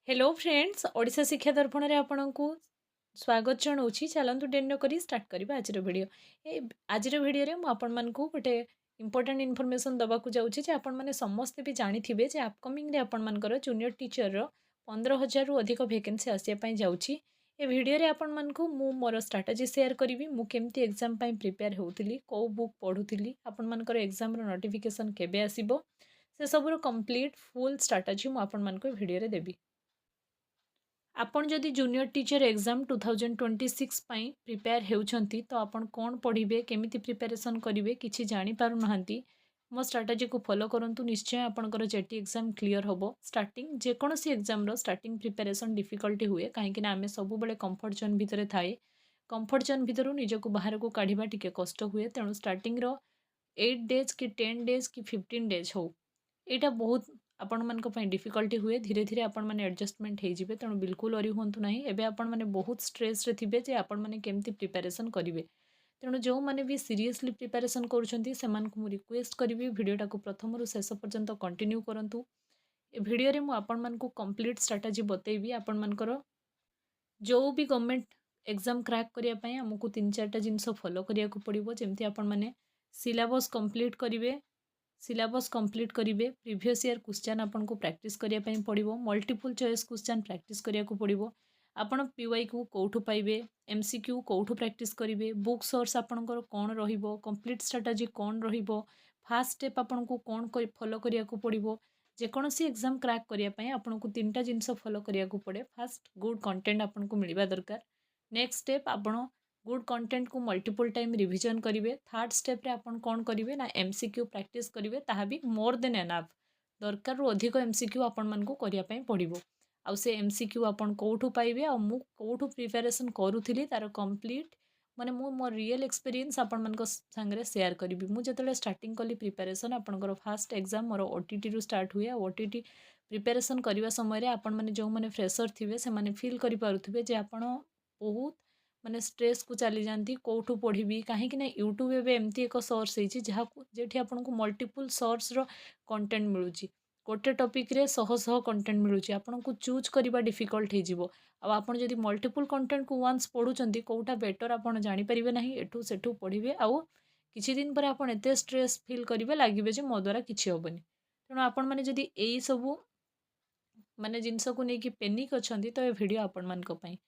Hello friends Odisha शिक्षा दर्पण रे आपनकु स्वागत जनाऊँगी। चलतु डेरी न करी स्टार्ट करवा आज वीडियो। आज वीडियो रे मु आपण मानकु गोटे इंपोर्टेंट इनफॉरमेशन दबाकू जाउछि जे आपण माने समस्त भी जानिथिबे जे अपकमिंग रे आपण मानकर जूनियर टीचर रो 15,000 रु अधिक वैकेंसी आसिया पई जाउछि। ए वीडियो रे आपण मानकु मु मोर स्ट्रेटजी शेयर करिवि। मु केमती एग्जाम पई प्रिपेयर होउतिली, को बुक पढुतिली, आपण मानकर एग्जाम रो नोटिफिकेशन केबे आसीबो, से सब रो कंप्लीट फुल स्ट्रेटजी मु आपण मानकु वीडियो रे देबी। आपण जदि जूनियर टीचर एग्जाम 2026 ପାଇଁ ପ୍ରିପେୟାର ହେଉଛନ୍ତି ତ ଆପଣ କ'ଣ ପଢ଼ିବେ, କେମିତି ପ୍ରିପାରେସନ୍ କରିବେ କିଛି ଜାଣିପାରୁନାହାନ୍ତି, ମୋ ଷ୍ଟ୍ରାଟେଜିକୁ ଫଲୋ କରନ୍ତୁ। ନିଶ୍ଚୟ ଆପଣଙ୍କର ଜେଟି ଏକ୍ଜାମ୍ କ୍ଲିୟର ହେବ। ଷ୍ଟାର୍ଟିଂ ଯେକୌଣସି ଏକ୍ଜାମର ଷ୍ଟାର୍ଟିଂ ପ୍ରିପାରେସନ୍ ଡିଫିକଲ୍ଟି ହୁଏ, କାହିଁକିନା ଆମେ ସବୁବେଳେ କମ୍ଫର୍ଟ ଜୋନ୍ ଭିତରେ ଥାଏ। କମ୍ଫର୍ଟ ଜୋନ୍ ଭିତରୁ ନିଜକୁ ବାହାରକୁ କାଢ଼ିବା ଟିକେ କଷ୍ଟ ହୁଏ। ତେଣୁ ଷ୍ଟାର୍ଟିଂର 8 ଡେଜ୍ କି 10 ଡେଜ୍ କି 15 ଡେଜ୍ ହଉ, ଏଇଟା ବହୁତ आपण मानक पई डिफिकल्टी हुए। धीरे धीरे आपण माने एडजस्टमेंट हो जिवे। तेणु बिल्कुल अरी हुंतु नाही। एबे आपण माने बहुत स्ट्रेस रे थिबे जे आपण माने केमती प्रिपरेशन करिवे। तेणु जो माने भी सीरियसली प्रिपरेशन करूछंती सेमान को मु रिक्वेस्ट करिवि वीडियोटा को प्रथम रु शेष पर्यंत कंटिन्यू करंतु। ए वीडियो रे मु आपण मान को कंप्लीट स्ट्रेटजी बतेइबी। आपण मानकर जो भी गवर्नमेंट एग्जाम क्रैक करिया पई हमकु 3-4टा जिंस फॉलो करिया को पड़िबो। जेमती आपण माने सिलेबस कंप्लीट करिवे, सिलेबस कंप्लीट करिवे, प्रीवियस ईयर क्वेश्चन आपन को प्रैक्टिस करिया पई पड़िबो, मल्टीपल चॉइस क्वेश्चन प्रैक्टिस करिया को पड़िबो। आपण पीवाईक्यू कोठु पाइबे, एमसीक्यू कोठु प्रैक्टिस करिवे, बुक सोर्स आपनकर कोन रहिबो, कंप्लीट स्ट्रेटजी कोन रहिबो, फास्ट स्टेप आपन को कोन फॉलो करिया को पड़िबो। जेकोसी एग्जाम क्रैक करिया पई आपन को 3टा जिंस फॉलो करिया को पड़े। फास्ट गुड कंटेंट आपन को मिलबा दरकार। नेक्स्ट स्टेप आपण गुड कंटेंट को मल्टीपल टाइम रिविजन करिवे। थर्ड स्टेप रे आपण कोन करिवे ना एमसीक्यू प्रैक्टिस करिवे। ताहा भी मोर देन एनाफ दरकार रु अधिक एमसीक्यू आपण मन को करिया पई पड़िबो। आउ से एमसीक्यू आपण कोठु पाइबे, आ मु कोठु प्रिपरेशन करूथिली तार कंप्लीट माने मु मोर रियल एक्सपीरियंस आपण मन को संगे शेयर करिवि। मु जतले स्टार्टिंग कली प्रिपरेशन आपनकर फास्ट एग्जाम मोर ओटीटी रु स्टार्ट हुए। ओटीटी प्रिपरेशन करबा समय रे आपण माने जो माने फ्रेशर थिबे से माने फील करि पारुथिबे जे आपण बहुत माने स्ट्रेस को चली जाती कौटू पढ़ी कहीं यूट्यूब एवं एमती एक सोर्स है जहाँ जेठी आपन को मल्टीपल सोर्स रो कंटेंट मिलूँ। गोटे टॉपिक रे शह शह कंटेंट मिलूँ। आपन को चूज करबा डिफिकल्ट हो। आपन जदि मल्टीपल कंटेंट को वन्स पढ़ुचंती कोटा बेटर आपन जानि परिबे नाही। एठू सेठू पढ़िबे आउ किछि दिन पर आपन एते स्ट्रेस फील करिवे लागिबे जे मो द्वारा किछि होबनी। तेणु आपण माने जदि एई सबु माने जिनस को नेकी पेनिक अछंती तो ए वीडियो आपण मान को पई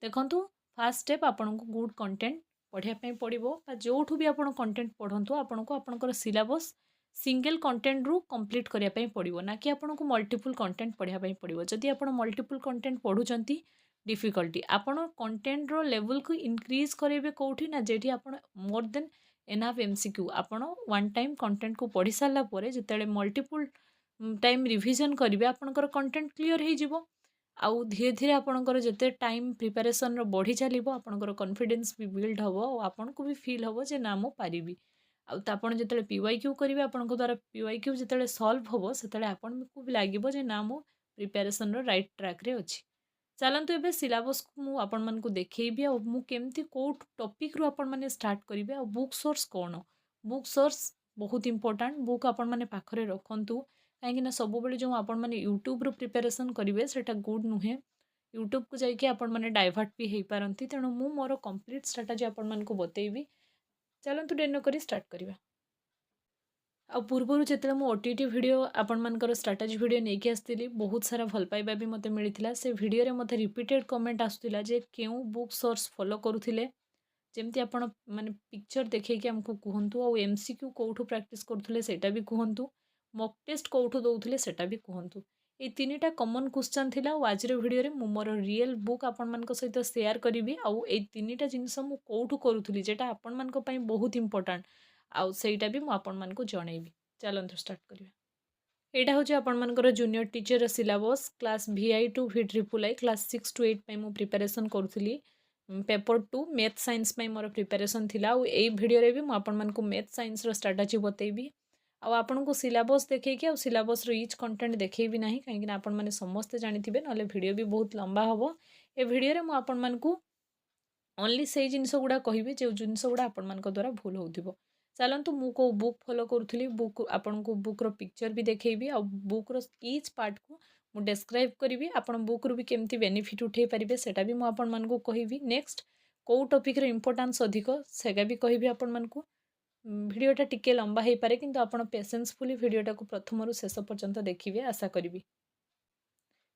देखंतु। फास्ट स्टेप आपन को गुड कंटेंट पढ़िया पई पड़िबो। जोठू भी आपन कंटेंट पढ़ंतु आपन को आपनकर सिलेबस सिंगल कंटेंट रु कंप्लीट करिया पई पड़िबो, ना कि आपन को मल्टीपल कंटेंट पढ़िया पई पड़िबो। जदि आपन मल्टीपल कंटेंट पढ़ुचंती डिफिकल्टी आपन कंटेंट रो लेवल को इंक्रीज करेबे कोठी ना जेठी आपन मोर देन एनाफ एमसीक्यू आपन वन टाइम कंटेंट को पढ़ी सारला परे जेतेले मल्टीपल टाइम रिविजन करिवे आपनकर कंटेंट क्लियर हो जिवो। आउ धीरे धीरे आपनकर जते टाइम प्रिपरेशन रो बढ़ी चलिबो आपनकर कॉन्फिडेंस भी बिल्ड हबो। आपन को भी फील हबो जे ना मो पारिबी। आउ त आपन जते पीवाईक्यू करिवे आपनकर द्वारा पीवाईक्यू जते सॉल्व हबो सेते आपन को भी लागिबो जे ना मो प्रिपरेशन रो राइट ट्रैक रे अछि। चलंतु एबे सिलेबस को मु आपन मन को देखैबी आ मु केमती कोट टॉपिक रो आपन माने स्टार्ट करिवे। आ बुक सोर्स कोन, बुक सोर्स बहुत इंपोर्टेंट। बुक आपन माने पाखरे रखंतु कहीं सब बेले जो आपण मैंने यूट्यूब रू प्रिपरेशन करेंगे सेटा गुड नुहे। यूट्यूब को जाकि आपण मैंने डाइवर्ट भी हो पारती। तेणु मु मोर कंप्लीट स्ट्रेटजी आपण मन को बतेइबी। चलतु डेरी न करी स्टार्ट करवा। आ पूर्वर जिते मुझे ओटीटी वीडियो आपण मानकर स्ट्रेटजी वीडियो नहीं आसती बहुत सारा भल पाइबा भी मत मिलता। से वीडियो रे मते रिपीटेड कमेंट आसुला जे क्यों बुक सोर्स फॉलो करुथिले, जेमती आपण माने पिक्चर देखैकि हमको कहतु। आ एमसीक्यू कोठू प्रैक्टिस करुथिले सेटा भी कहतु। मॉक टेस्ट कोठू दउथिले सेटा भी कहतु। ए तीनटा कॉमन क्वेश्चन थिला। आज वीडियो रे मु मोर रियल बुक आपण मान सहित शेयर करी। आउ ए तीनटा जिनस मु कोठू करुथिली जेटा आपण मान पई बहुत इंपोर्टेंट आउ सेटा भी मु आपण मान को जणैबी। चलंतु स्टार्ट करिवा। एटा होचे आपण मानकर junior teacher syllabus class VI to VIII class 6 to 8 पई मु प्रिपरेशन करुथिली। पेपर 2 मैथ साइंस पई मोर प्रिपरेशन थिला। आ ए वीडियो रे भी मु आपण मान को मैथ साइंस रो स्ट्रेटजी बतेइबी। आपन को सिलेबस देखैकि आ सिलेबस रो इच कंटेंट देखैबी नाही, कहीं आपण माने समस्त जानिथिबे नले वीडियो भी बहुत लंबा हबो। ए वीडियो रे मु आपण मान को ओनली से जिनस गुड़ा कहिबे जे जिनस गुड़ा आपण मान द्वारा भूल होउथिबो। चलंतु मु को बुक फॉलो करुथिली। बुक आपण को बुक रो पिक्चर भी देखैबी आ बुक रो इच पार्ट को मु डिस्क्राइब करी आपण बुक रू भी केमती बेनिफिट उठे पारे सेटा भी मु आपण मानकु कहिबी। नेक्स्ट कौ टॉपिक रे इंपोर्टेंस अधिक सेगा भी कहिबी आपण मानकु। भिडियोटा टिके लंबा हो पारे किंतु आपण पेशेंसफुली भिडियोटा को प्रथम रु शेष पर्यंत देखिए आशा करी।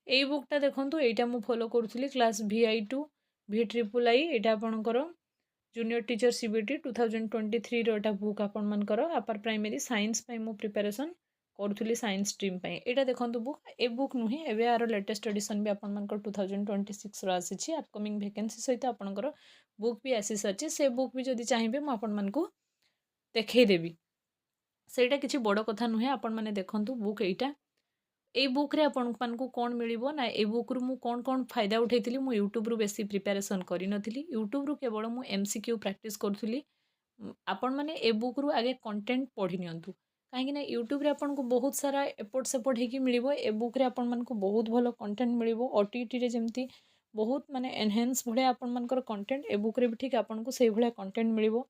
यही बुकटा देखो यहाँ मुझे फॉलो करुँगी क्लास VI2 VIII यहाँ आपणकर जूनियर टीचर CBT 2023 रोटा बुक आपर अपर प्राइमरी साइंस मु प्रिपरेशन करुँगी साइंस स्ट्रीम यहाँ देखो बुक ए बुक नुहे एवं यार लेटेस्ट एडिशन भी आपर 2026 आसी अपकमिंग वैकेंसी सहित आपंकर बुक भी आसी सारी से बुक भी जदि चाहिए मुझे देखईदेवी सेटा किसी बड़ कथा नुहे आपण मैंने देखूँ बुक यहाँ ये बुक रे आपण मानकु कौन मिलिबो ना ए बुक रु मु कौन कौन फायदा उठेइथिली मु यूट्यूब रु बेसी प्रिपरेशन करि नथिली। यूट्यूब रु केवल मु MCQ प्रैक्टिस करथुली। आपण माने ए बुक रु आगे कंटेंट पढ़ी नियंतु काहेकि ना यूट्यूब रे आपण को बहुत सारा एपट सेपट हेकी मिलिबो। ए बुक रे आपण मानकु बहुत भलो कंटेंट मिलिबो। OTT रे जेमती बहुत माने एनहांस भलिया आपण मानकर कंटेंट ए बुक रे भी ठीक आपण को सेही भलिया कंटेंट मिलिबो।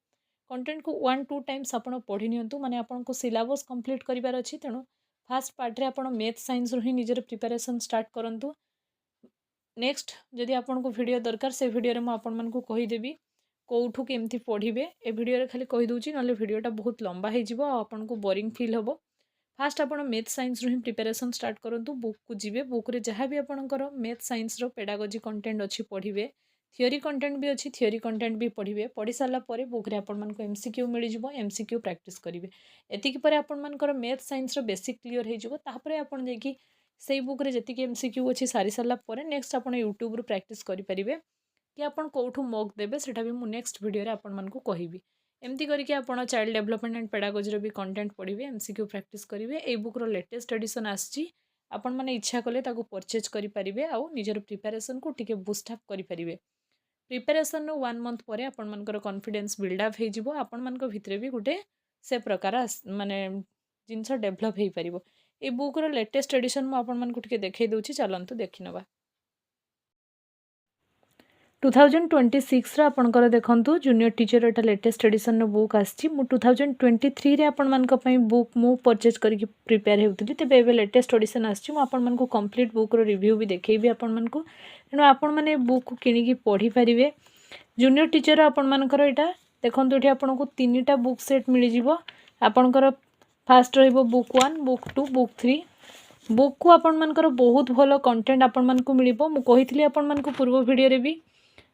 कंटेंट को 1-2 टाइम्स आपण पढ़ी नियंतु माने आपण को सिलेबस कंप्लीट करिवार अछि। तेणु फास्ट पार्ट रे आपण मैथ साइंस रु ही निजर प्रिपरेशन स्टार्ट करंतु। नेक्स्ट जदि आपण को वीडियो दरकार से वीडियो रे मु आपण मानकु कहि देबी कोठू केमती पढ़िबे। ए वीडियो रे खाली कहि दोची नले वीडियोटा बहुत लंबा हे जिवो आ आपण को बोरिंग फील होबो। फास्ट आपण मैथ साइंस रु ही प्रिपरेशन स्टार्ट करंतु। बुक को जिवे बुक रे जहाँ भी आपणकर मैथ साइंस रो पेडागोजी कंटेंट अछि पढ़िबे। थियोरी कंटेंट भी अच्छी थियोरी कंटेंट भी पढ़िबे। पढ़ी सारा पर बुक रे आपण मानकु MCQ मिल जिवो। MCQ प्रैक्टिस करिवे। एतिकी परे आपण मानकर मैथ साइंस रो बेसिक क्लियर हे जिवो। तापरे आपण जेकी सेई बुक रे जतिकी MCQ अछि सारी सारा पर नेक्स्ट आपण यूट्यूब रु प्रैक्टिस करि परिबे कि आपण कोठू मॉक देबे सेटा भी मु नेक्स्ट वीडियो रे आपण मानकु कहिबी। एमती करके आपण चाइल्ड डेवलपमेंट एंड पेडागोजी रो भी कंटेंट पढ़िबे MCQ प्रैक्टिस करिवे। ए बुक रो लेटेस्ट एडिशन आछि आपण माने इच्छा कले ताको परचेज करि परिबे आ निजर प्रिपरेशन को टिके बूस्ट अप करि परिबे। प्रिपरेशन 1 मंथ पर आपण मानकर कॉन्फिडेंस बिल्डअप हो जिवो। आपण मानक भितरे भी गोटे से प्रकार माने जिनस डेवलप हो पारिबो। ए बुक रो लेटेस्ट एडिशन मु आपण मानकु टिके देखै दोछि चलंतु देखिनबा। 2026 रा आपणकर देखंतु जूनियर टीचर एटा लेटेस्ट एडिशन रो बुक आछि। मु 2023 रे आपण मानक पई बुक मु परचेज करके प्रिपेयर हेउतली। तबे एबे लेटेस्ट एडिशन आछि। मु आपण मानकु कंप्लीट बुक रो रिव्यू भी देखैबी आपण मानकु। तेणु आपण माने बुक को किनिकी पढ़ी पारिबे। जूनियर टीचर आपण मानकर एटा देखंतु एठी आपनको 3टा बुक सेट मिल जिवो। आपणकर फास्ट रहइबो बुक 1 बुक 2 बुक 3। बुक को आपण मानकर बहुत भलो कंटेंट आपण मानकु मिलिबो। मु कहितली आपण मानकु पूर्व वीडियो रे भी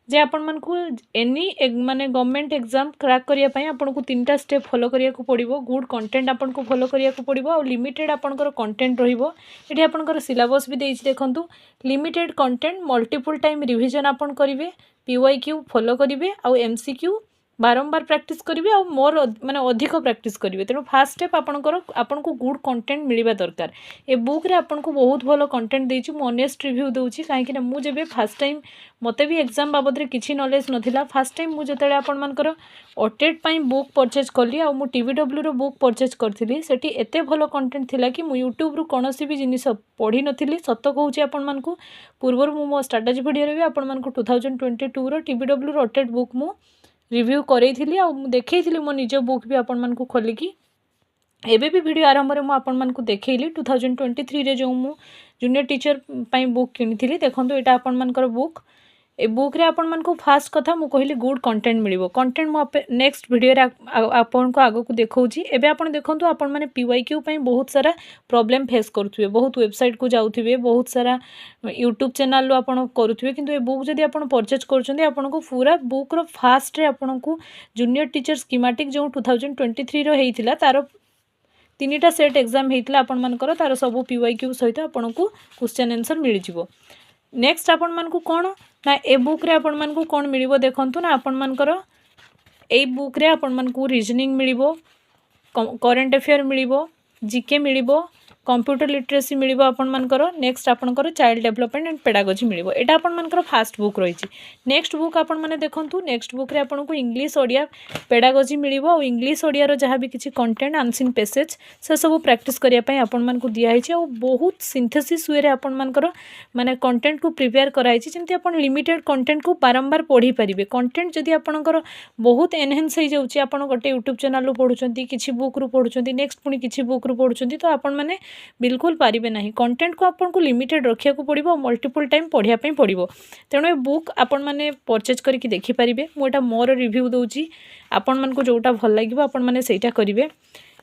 जे आपण मानकु एनी माने गवर्नमेंट एग्जाम क्रैक करिया पई आपनको 3टा स्टेप फॉलो करिया को पड़िबो। गुड कंटेंट आपनको फॉलो करिया को पड़िबो और लिमिटेड आपनकर कंटेंट रहिबो। एठी आपनकर सिलेबस भी देइछि देखंतु। Limited content multiple time revision आपण करिवे। PYQ फॉलो करिवे और MCQ बारंबार प्रैक्टिस करिवे और मोर माने अधिक प्रैक्टिस करिवे। तेणु फास्ट स्टेप आपनको गुड कंटेंट मिलिबा दरकार। ए बुक रे आपनको बहुत भलो कंटेंट देइछि। मु ऑनेस्ट रिव्यू दोछि काहे कि ना मु जेबे फर्स्ट टाइम मते भी एग्जाम बाबद रे किछि नॉलेज नथिला। फर्स्ट टाइम मु जतले आपण मानकर OTET पई बुक परचेज करली और मु TVW रो बुक परचेज करथिली। सेठी एते भलो कंटेंट थिला कि मु YouTube रो कोनोसी भी जिनिस पढ़ी नथिली। सत्य कहूछि आपण मानकु पूर्वर मु मो स्ट्रेटजी वीडियो रे भी आपण मानकु 2022 रो TVW रो OTET बुक मु रिव्यू करैथिली आ देखैथिली मो निज बुक भी आपण मानकु खोलिकी। एबे भी वीडियो आरंभ रे मु आपण मानकु देखैली 2023 रे जो मु जूनियर टीचर पई बुक किनिथिली। देखंतु एटा आपण मानकर बुक। ए बुक रे आपण मानकु फास्ट कथा मु कहिली गुड कंटेंट मिलिबो। कंटेंट मु नेक्स्ट वीडियो रे आपण को आगो को देखौची। एबे आपण देखंतु आपण माने PYQ पई बहुत सारा प्रॉब्लम फेस करथुवे। बहुत वेबसाइट को जाउथुवे। बहुत सारा यूट्यूब चैनल लो आपण करूथुवे। किंतु ए बुक जदि आपण परचेज करचोंती आपण को पूरा बुक रो फास्ट रे आपण को जूनियर टीचर स्कीमेटिक जो 2023 रो हेइथिला तारो 3टा सेट एग्जाम हेइथिला आपण मानकर तारो सब PYQ सहित आपण को क्वेश्चन आंसर मिल जिवो। नेक्स्ट आपण मानकु कोन ना ए बुक रे आपण मानकु कोन मिलिबो देखंतु ना आपण मानकर ए बुक रे आपण मानकु रीजनिंग मिलिबो। करेंट अफेयर मिलिबो। जीके मिलिबो। कंप्यूटर लिटरेसी मिलिबो आपण मानकर। नेक्स्ट आपनकर चाइल्ड डेवलपमेंट एंड पेडागोजी मिलिबो। एटा आपण मानकर फास्ट बुक रहिछि। नेक्स्ट बुक आपण माने देखंतु नेक्स्ट बुक रे आपनको इंग्लिश ओडिया पेडागोजी मिलिबो और इंग्लिश ओडिया रो जहां भी किछि कंटेंट अनसीन पैसेज से सब प्रैक्टिस करिया पई आपण मानकु दिया हिछि और बहुत सिंथेसिस वे रे आपण मानकर माने कंटेंट को प्रिपेयर कराइछि। जेंति आपण लिमिटेड कंटेंट को बारंबार पढ़ी परिबे। कंटेंट जदि आपनकर बहुत एनहांस हो जाउछि। आपण गोटे YouTube चैनल रो पढुचंती किछि बुक रो पढुचंती नेक्स्ट पुनी किछि बुक रो पढुचंती तो आपण माने बिल्कुल पारिबे नाही कंटेंट को आपन को लिमिटेड रखिया को पड़िबो मल्टीपल टाइम पढ़िया पई पड़िबो तेणु ए बुक आपण माने परचेज करके देखि पारिबे मु एटा मोर रिव्यू दउची आपण मन को जोटा भल लागिबो आपण माने सेटा करिवे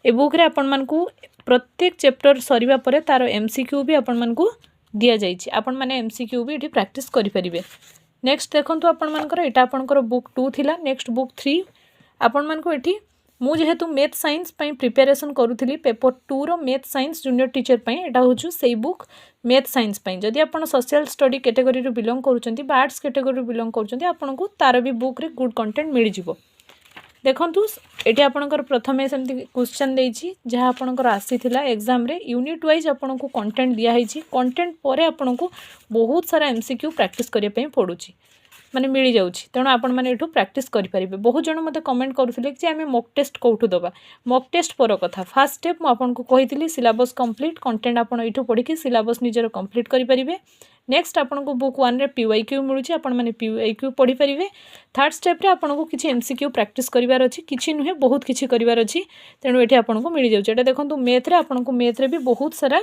ए बुक रे आपण मन को प्रत्येक चैप्टर सरीबा परे तार एमसीक्यू भी आपण मन को दिया जाइछि आपण माने एमसीक्यू भी एठी प्रैक्टिस करि परिबे नेक्स्ट देखंतु आपण मानकर एटा आपनकर बुक 2 थिला नेक्स्ट बुक 3 आपण मान को एठी मु जेहेतु मैथ साइंस पई प्रिपरेशन करूथिली पेपर 2 रो मैथ साइंस जूनियर टीचर पई एटा होछु सेई बुक मैथ साइंस पई जदि आपण सोशल स्टडी कैटेगरी रो बिलोंग करूचंती बा आर्ट्स कैटेगरी रो बिलोंग करूचंती आपण को तार भी बुक रे गुड कंटेंट मिल जिवो देखंतु एठी आपनकर प्रथमे सेमति क्वेश्चन देइछि जहा आपनकर आसीथिला एग्जाम रे यूनिट वाइज आपण को कंटेंट दिया हिछि कंटेंट परे आपण को बहुत सारा एमसीक्यू प्रैक्टिस करिया पई पडुछि माने मिली जाउछि तेणु आपण माने एठु प्रैक्टिस करि परिबे बहुत जण मते कमेंट करूथिले कि आमे मॉक टेस्ट कोठु दबा मॉक टेस्ट पर कथा फर्स्ट स्टेप म आपण को कहितली सिलेबस कंप्लीट कंटेंट आपण एठु पढी कि सिलेबस निजर कंप्लीट करि परिबे नेक्स्ट आपण को बुक 1 रे पीवाईक्यू मिलुछि आपण माने पीवाईक्यू पढी परिबे थर्ड स्टेप रे आपण को किछि एमसीक्यू प्रैक्टिस करिवार अछि किछि नुहे बहुत किछि करिवार अछि तेणु एठी आपण को मिली जाउछि एटा देखंतु मैथ रे आपण को मैथ रे भी बहुत सारा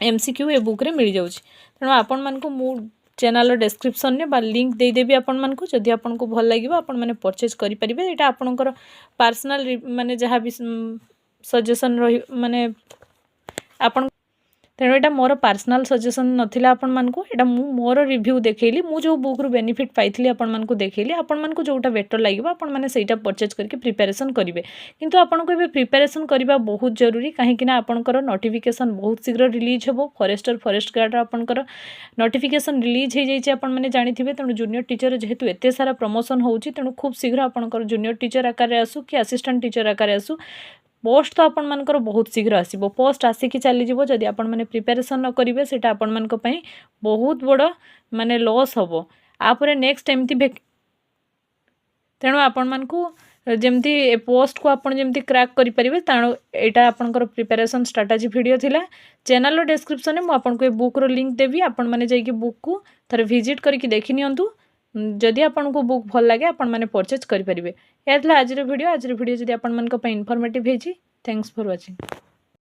एमसीक्यू ए बुक रे मिली जाउछि तेणु आपण मान को मु चैनल डिस्क्रिप्शन ने बा लिंक दे देबी आपण मान को जदि आपण को भल लागिबो आपण माने परचेज करि परिबे एटा आपणकर पर्सनल माने जहा भी सजेशन रही माने आपण तेणु एटा मोर पर्सनल सजेशन नथिला आपण मान को एटा मु मोर रिव्यू देखैली मु जो बुक रु बेनिफिट पाइथिली आपण मान को देखैली आपण मान को जोटा बेटर लागिबो आपण माने सेटा परचेज करके प्रिपरेशन करिवे किंतु आपण को एबे प्रिपरेशन करबा बहुत जरूरी काहे कि ना आपणकर नोटिफिकेशन बहुत शीघ्र रिलीज हेबो फॉरेस्टर फॉरेस्ट गार्ड आपणकर नोटिफिकेशन रिलीज हे जाइछि आपण माने जानिथिबे तेणु जूनियर टीचर जेहेतु एते सारा प्रमोशन होउछि तेणु खूब शीघ्र आपणकर जूनियर टीचर आकार रे आसु कि असिस्टेंट टीचर आकार रे आसु पोस्ट तो आपण मानकर बहुत शीघ्र आसीबो पोस्ट आसिकी चली जिवो जदि आपण माने प्रिपरेशन न करिवे सेटा आपण मानक पई बहुत बड़ माने लॉस हबो आपर नेक्स्ट एमती तेणु आपण मानकू जेमती ए पोस्ट को आपण जेमती क्रैक करि परिबे ताणो एटा आपनकर प्रिपरेशन स्ट्रेटजी वीडियो थिला चैनल रो डिस्क्रिप्शन में मु आपन को ए बुक रो लिंक देबी आपण माने जाई कि बुक को थरे विजिट करके देखि नियंतु जदि आपन को बुक भल लागे आपण माने परचेज करि परिबे एतला आज रो वीडियो जदि आपण मन को पे इन्फॉर्मेटिव हेछि थैंक्स फॉर वाचिंग।